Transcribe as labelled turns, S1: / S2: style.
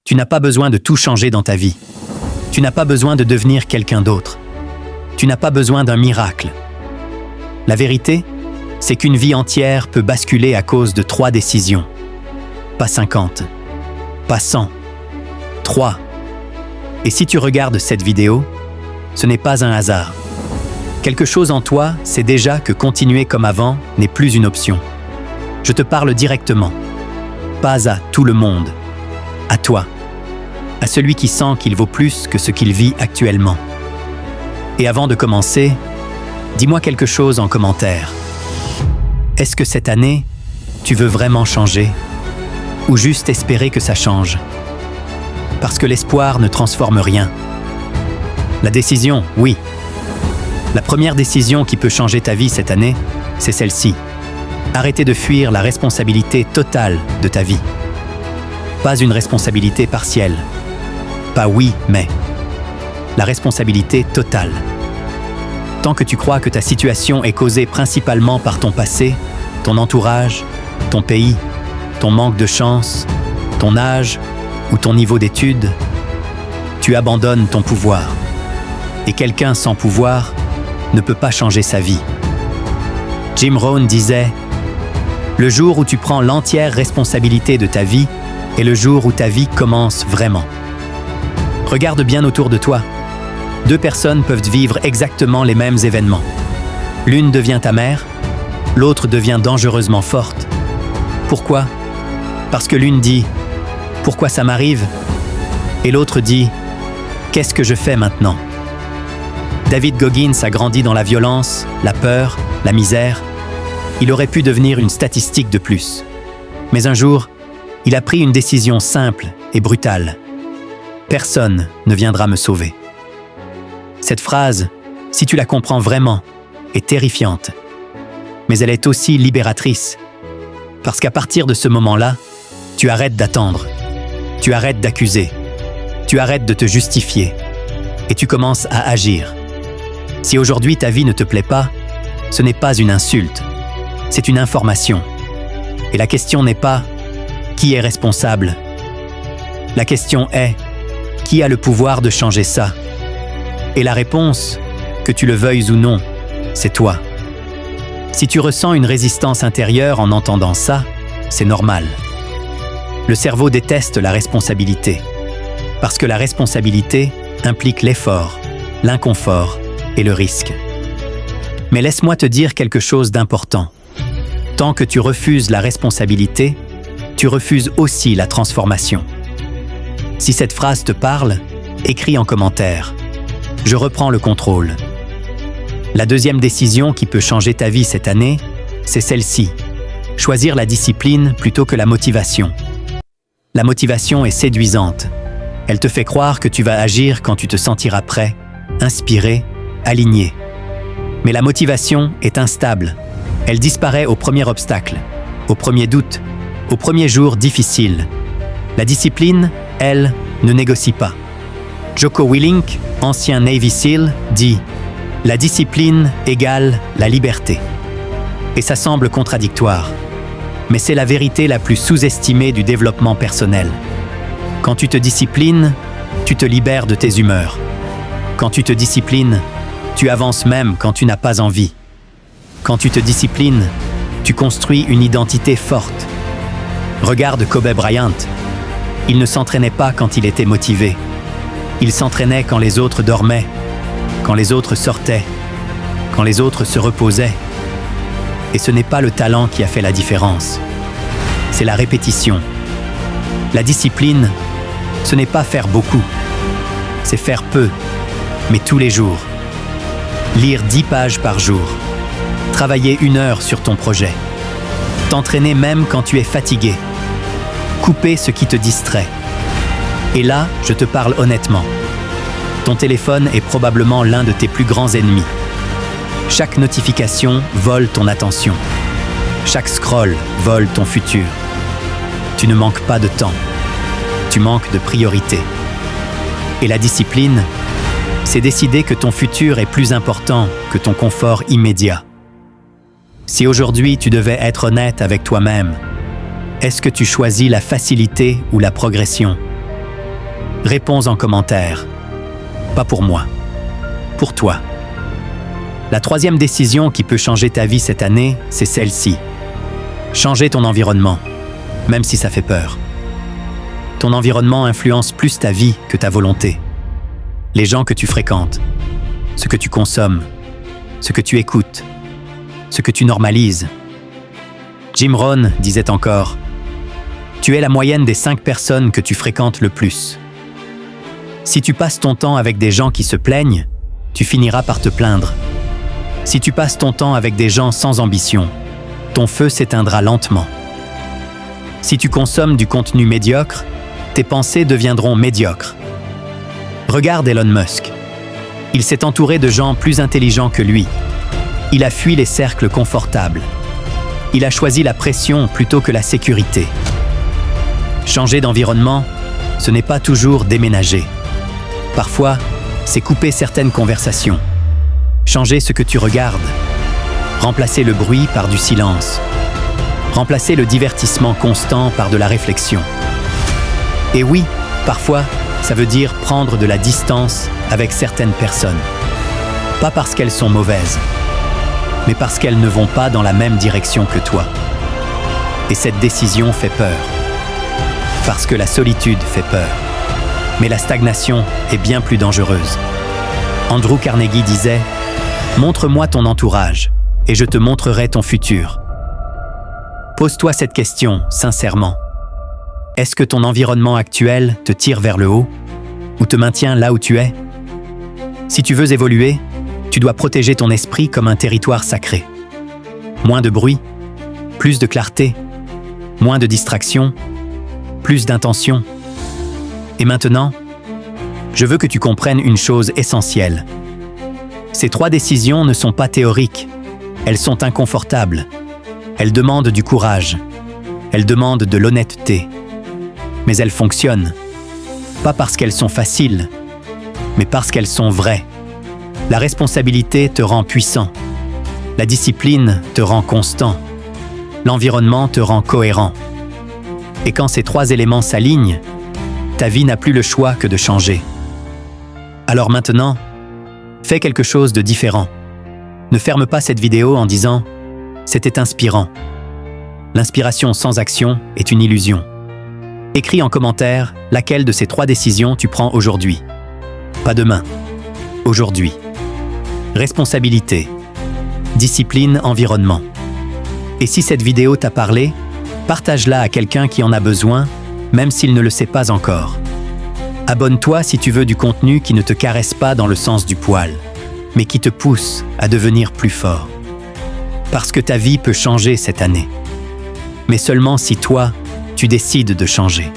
S1: Tu n'as pas besoin de tout changer dans ta vie. Tu n'as pas besoin de devenir quelqu'un d'autre. Tu n'as pas besoin d'un miracle. La vérité, c'est qu'une vie entière peut basculer à cause de 3 décisions. Pas 50, pas 100, 3. Et si tu regardes cette vidéo, ce n'est pas un hasard. Quelque chose en toi sait déjà que continuer comme avant n'est plus une option. Je te parle directement, pas à tout le monde, à toi, à celui qui sent qu'il vaut plus que ce qu'il vit actuellement. Et avant de commencer, dis-moi quelque chose en commentaire. Est-ce que cette année, tu veux vraiment changer? Ou juste espérer que ça change? Parce que l'espoir ne transforme rien. La décision, oui. La première décision qui peut changer ta vie cette année, c'est celle-ci. Arrêter de fuir la responsabilité totale de ta vie. Pas une responsabilité partielle. Pas oui, mais. La responsabilité totale. Tant que tu crois que ta situation est causée principalement par ton passé, ton entourage, ton pays, ton manque de chance, ton âge ou ton niveau d'études, tu abandonnes ton pouvoir. Et quelqu'un sans pouvoir ne peut pas changer sa vie. Jim Rohn disait « Le jour où tu prends l'entière responsabilité de ta vie est le jour où ta vie commence vraiment. » Regarde bien autour de toi. 2 personnes peuvent vivre exactement les mêmes événements. L'une devient ta mère, l'autre devient dangereusement forte. Pourquoi? Parce que l'une dit « Pourquoi ça m'arrive ?» et l'autre dit « Qu'est-ce que je fais maintenant ?» David Goggins a grandi dans la violence, la peur, la misère. Il aurait pu devenir une statistique de plus. Mais un jour, il a pris une décision simple et brutale. Personne ne viendra me sauver. Cette phrase, si tu la comprends vraiment, est terrifiante. Mais elle est aussi libératrice. Parce qu'à partir de ce moment-là, tu arrêtes d'attendre. Tu arrêtes d'accuser. Tu arrêtes de te justifier. Et tu commences à agir. Si aujourd'hui ta vie ne te plaît pas, ce n'est pas une insulte. C'est une information. Et la question n'est pas « Qui est responsable ?» La question est « Qui a le pouvoir de changer ça ?» Et la réponse, que tu le veuilles ou non, c'est toi. Si tu ressens une résistance intérieure en entendant ça, c'est normal. Le cerveau déteste la responsabilité. Parce que la responsabilité implique l'effort, l'inconfort et le risque. Mais laisse-moi te dire quelque chose d'important. Tant que tu refuses la responsabilité, tu refuses aussi la transformation. Si cette phrase te parle, écris en commentaire. Je reprends le contrôle. La deuxième décision qui peut changer ta vie cette année, c'est celle-ci. Choisir la discipline plutôt que la motivation. La motivation est séduisante. Elle te fait croire que tu vas agir quand tu te sentiras prêt, inspiré, aligné. Mais la motivation est instable. Elle disparaît au premier obstacle, au premier doute, au premier jour difficile. La discipline, elle, ne négocie pas. Jocko Willink, ancien Navy SEAL, dit « La discipline égale la liberté ». Et ça semble contradictoire. Mais c'est la vérité la plus sous-estimée du développement personnel. Quand tu te disciplines, tu te libères de tes humeurs. Quand tu te disciplines, tu avances même quand tu n'as pas envie. Quand tu te disciplines, tu construis une identité forte. Regarde Kobe Bryant. Il ne s'entraînait pas quand il était motivé. Il s'entraînait quand les autres dormaient, quand les autres sortaient, quand les autres se reposaient. Et ce n'est pas le talent qui a fait la différence. C'est la répétition. La discipline, ce n'est pas faire beaucoup. C'est faire peu, mais tous les jours. Lire 10 pages par jour. Travailler 1 heure sur ton projet. T'entraîner même quand tu es fatigué. Couper ce qui te distrait. Et là, je te parle honnêtement. Ton téléphone est probablement l'un de tes plus grands ennemis. Chaque notification vole ton attention. Chaque scroll vole ton futur. Tu ne manques pas de temps. Tu manques de priorité. Et la discipline, c'est décider que ton futur est plus important que ton confort immédiat. Si aujourd'hui tu devais être honnête avec toi-même, est-ce que tu choisis la facilité ou la progression? Réponds en commentaire. Pas pour moi, pour toi. La troisième décision qui peut changer ta vie cette année, c'est celle-ci. Changer ton environnement, même si ça fait peur. Ton environnement influence plus ta vie que ta volonté. Les gens que tu fréquentes, ce que tu consommes, ce que tu écoutes, ce que tu normalises. Jim Rohn disait encore « Tu es la moyenne des 5 personnes que tu fréquentes le plus. » Si tu passes ton temps avec des gens qui se plaignent, tu finiras par te plaindre. Si tu passes ton temps avec des gens sans ambition, ton feu s'éteindra lentement. Si tu consommes du contenu médiocre, tes pensées deviendront médiocres. Regarde Elon Musk. Il s'est entouré de gens plus intelligents que lui. Il a fui les cercles confortables. Il a choisi la pression plutôt que la sécurité. Changer d'environnement, ce n'est pas toujours déménager. Parfois, c'est couper certaines conversations. Changer ce que tu regardes. Remplacer le bruit par du silence. Remplacer le divertissement constant par de la réflexion. Et oui, parfois, ça veut dire prendre de la distance avec certaines personnes. Pas parce qu'elles sont mauvaises, mais parce qu'elles ne vont pas dans la même direction que toi. Et cette décision fait peur. Parce que la solitude fait peur. Mais la stagnation est bien plus dangereuse. Andrew Carnegie disait « Montre-moi ton entourage, et je te montrerai ton futur. » Pose-toi cette question, sincèrement. Est-ce que ton environnement actuel te tire vers le haut ou te maintient là où tu es? Si tu veux évoluer, tu dois protéger ton esprit comme un territoire sacré. Moins de bruit, plus de clarté, moins de distractions, plus d'intention. Et maintenant, je veux que tu comprennes une chose essentielle. Ces 3 décisions ne sont pas théoriques, elles sont inconfortables. Elles demandent du courage, elles demandent de l'honnêteté. Mais elles fonctionnent, pas parce qu'elles sont faciles, mais parce qu'elles sont vraies. La responsabilité te rend puissant, la discipline te rend constant, l'environnement te rend cohérent. Et quand ces 3 éléments s'alignent, ta vie n'a plus le choix que de changer. Alors maintenant, fais quelque chose de différent. Ne ferme pas cette vidéo en disant « C'était inspirant ». L'inspiration sans action est une illusion. Écris en commentaire laquelle de ces 3 décisions tu prends aujourd'hui. Pas demain, aujourd'hui. Responsabilité, discipline, environnement. Et si cette vidéo t'a parlé, partage-la à quelqu'un qui en a besoin, même s'il ne le sait pas encore. Abonne-toi si tu veux du contenu qui ne te caresse pas dans le sens du poil, mais qui te pousse à devenir plus fort. Parce que ta vie peut changer cette année. Mais seulement si toi, tu décides de changer.